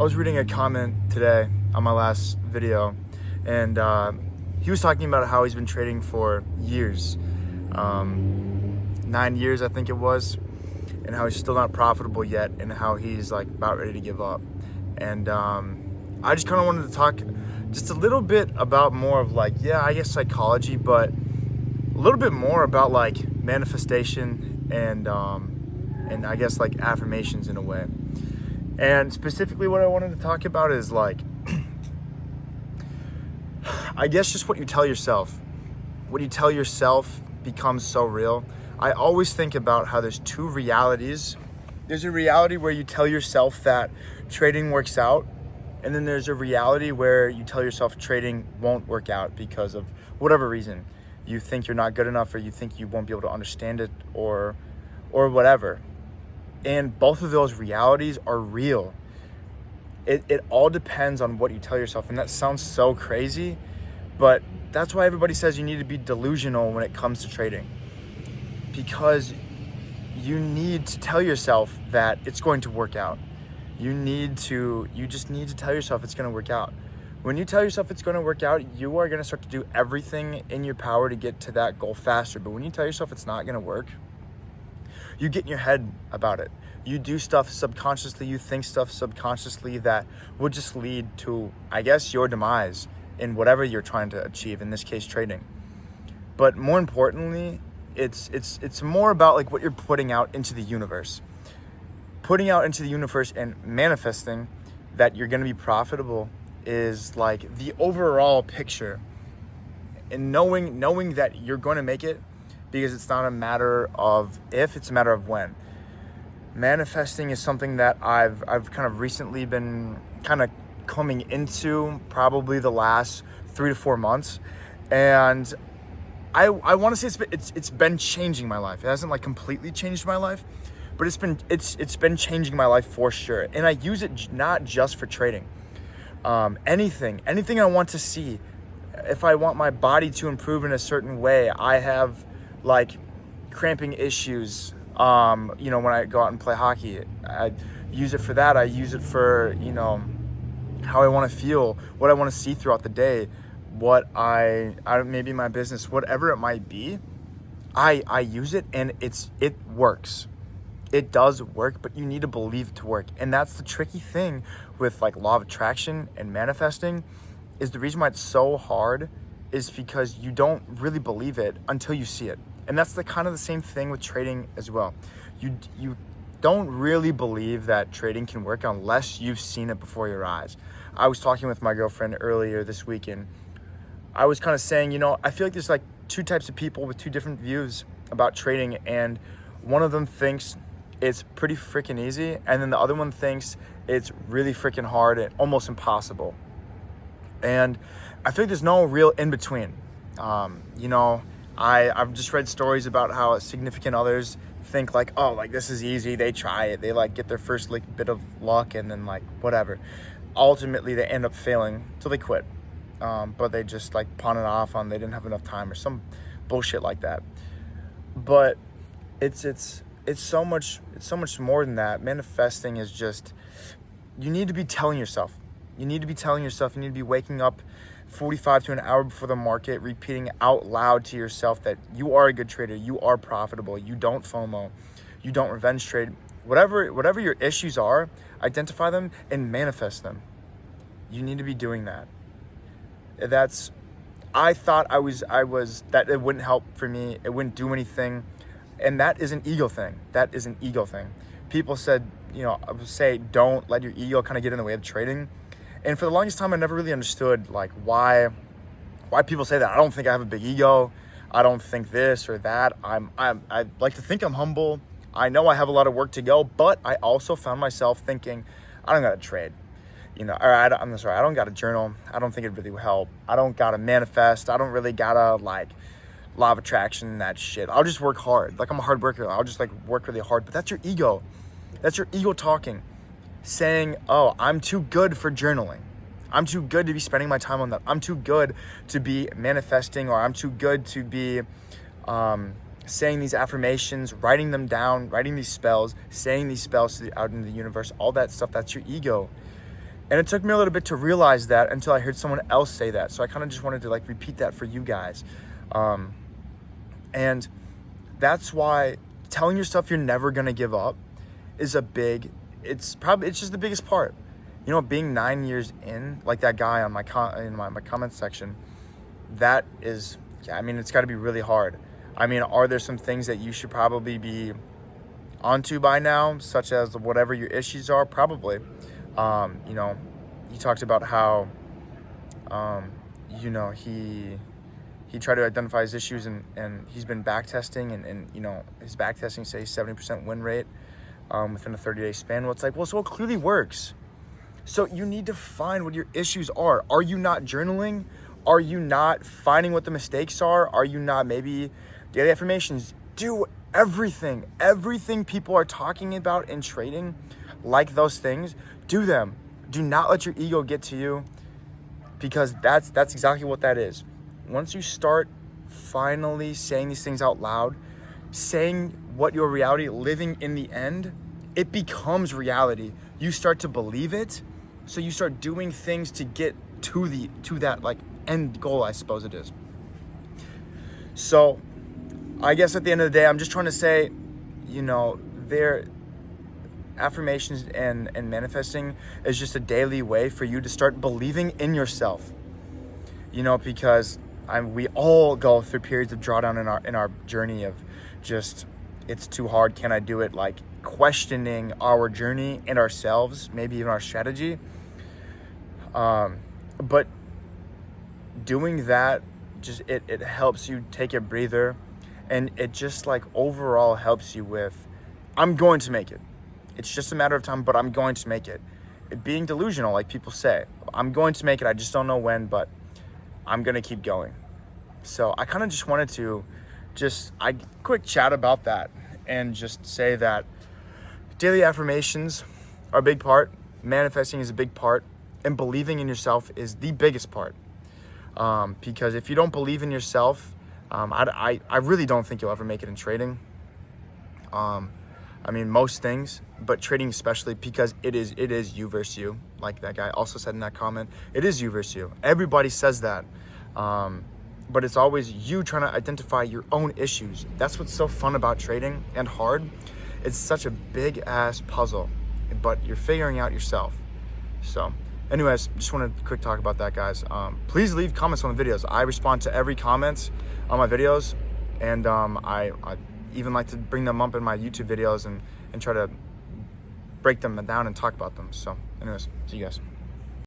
I was reading a comment today on my last video, and he was talking about how he's been trading for years, 9 years I think it was, and how he's still not profitable yet, and how he's like about ready to give up. And I just kind of wanted to talk just a little bit about more of like, yeah, I guess psychology, but a little bit more about like manifestation and I guess like affirmations in a way. And specifically what I wanted to talk about is like, I guess just what you tell yourself. What you tell yourself becomes so real. I always think about how there's two realities. There's a reality where you tell yourself that trading works out, and then there's a reality where you tell yourself trading won't work out because of whatever reason. You think you're not good enough, or you think you won't be able to understand it, or whatever. And both of those realities are real. It all depends on what you tell yourself. And that sounds so crazy, but that's why everybody says you need to be delusional when it comes to trading. Because you need to tell yourself that it's going to work out. You just need to tell yourself it's going to work out. When you tell yourself it's going to work out, you are going to start to do everything in your power to get to that goal faster. But when you tell yourself it's not going to work, you get in your head about it. You do stuff subconsciously, you think stuff subconsciously that would just lead to, I guess, your demise in whatever you're trying to achieve, in this case, trading. But more importantly, it's more about like what you're putting out into the universe. Putting out into the universe and manifesting that you're going to be profitable is like the overall picture. And knowing that you're going to make it, because it's not a matter of if, it's a matter of when. Manifesting is something that I've kind of recently been kind of coming into, probably the last 3 to 4 months, and I want to say it's been changing my life. It hasn't like completely changed my life, but it's been changing my life for sure. And I use it not just for trading. Anything I want to see. If I want my body to improve in a certain way, I have like cramping issues. When I go out and play hockey, I use it for that. I use it for, how I want to feel, what I want to see throughout the day, what I maybe my business, whatever it might be. I use it, and it works. It does work, but you need to believe it to work. And that's the tricky thing with like law of attraction and manifesting, is the reason why it's so hard is because you don't really believe it until you see it. And that's the kind of the same thing with trading as well. You don't really believe that trading can work unless you've seen it before your eyes. I was talking with my girlfriend earlier this week, and I was kind of saying, I feel like there's like two types of people with two different views about trading, and one of them thinks it's pretty freaking easy, and then the other one thinks it's really freaking hard and almost impossible. And I feel like there's no real in between. I've just read stories about how significant others think like, oh, like this is easy. They try it. They like get their first like bit of luck, and then like whatever. Ultimately, they end up failing, so they quit. But they just like pawn it off on they didn't have enough time or some bullshit like that. But it's so much more than that. Manifesting is just, you need to be telling yourself. You need to be waking up 45 to an hour before the market, repeating out loud to yourself that you are a good trader, you are profitable, you don't FOMO, you don't revenge trade. Whatever your issues are, identify them and manifest them. You need to be doing that. I thought I was that it wouldn't help for me, it wouldn't do anything. And that is an ego thing. People said, I would say, don't let your ego kind of get in the way of trading. And for the longest time, I never really understood like why people say that. I don't think I have a big ego. I don't think this or that. I like to think I'm humble. I know I have a lot of work to go, but I also found myself thinking, I don't gotta trade, I'm sorry, I don't gotta journal. I don't think it really will help. I don't gotta manifest. I don't really gotta like law of attraction, that shit. I'll just work hard. Like I'm a hard worker. I'll just like work really hard. But that's your ego. That's your ego talking, saying, oh, I'm too good for journaling. I'm too good to be spending my time on that. I'm too good to be manifesting, or I'm too good to be saying these affirmations, writing them down, writing these spells, saying these spells out in the universe, all that stuff. That's your ego. And it took me a little bit to realize that until I heard someone else say that. So I kind of just wanted to like repeat that for you guys. And that's why telling yourself you're never going to give up is it's just the biggest part. You know, being 9 years in, like that guy on my comment section, that is, yeah, I mean, it's got to be really hard. I mean, are there some things that you should probably be onto by now, such as whatever your issues are? Probably. You know, he talked about how, you know, he tried to identify his issues and he's been back testing and you know, his back testing says 70% win rate within a 30-day span. Well, it's like, well, so it clearly works. So you need to find what your issues are. Are you not journaling? Are you not finding what the mistakes are? Are you not maybe daily affirmations? Do everything people are talking about in trading, like those things, do them. Do not let your ego get to you, because that's exactly what that is. Once you start finally saying these things out loud, saying what your reality, living in the end, it becomes reality. You start to believe it, so you start doing things to get to that like end goal, I suppose it is. So I guess at the end of the day, I'm just trying to say, you know, affirmations and manifesting is just a daily way for you to start believing in yourself. You know, because we all go through periods of drawdown in our journey of just, it's too hard, can I do it? Like questioning our journey and ourselves, maybe even our strategy. But doing that, just it helps you take a breather, and it just like overall helps you with, I'm going to make it. It's just a matter of time, but I'm going to make it. Being delusional, like people say, I'm going to make it, I just don't know when, but I'm going to keep going. So I kind of just wanted to quick chat about that and just say that daily affirmations are a big part, manifesting is a big part, and believing in yourself is the biggest part. Because if you don't believe in yourself, I really don't think you'll ever make it in trading. I mean, most things, but trading especially, because it is you versus you. Like that guy also said in that comment, it is you versus you. Everybody says that. But it's always you trying to identify your own issues. That's what's so fun about trading and hard. It's such a big ass puzzle, but you're figuring out yourself. So anyways, just wanted to quick talk about that, guys. Please leave comments on the videos. I respond to every comment on my videos, and I even like to bring them up in my YouTube videos and try to break them down and talk about them. So anyways, see you guys.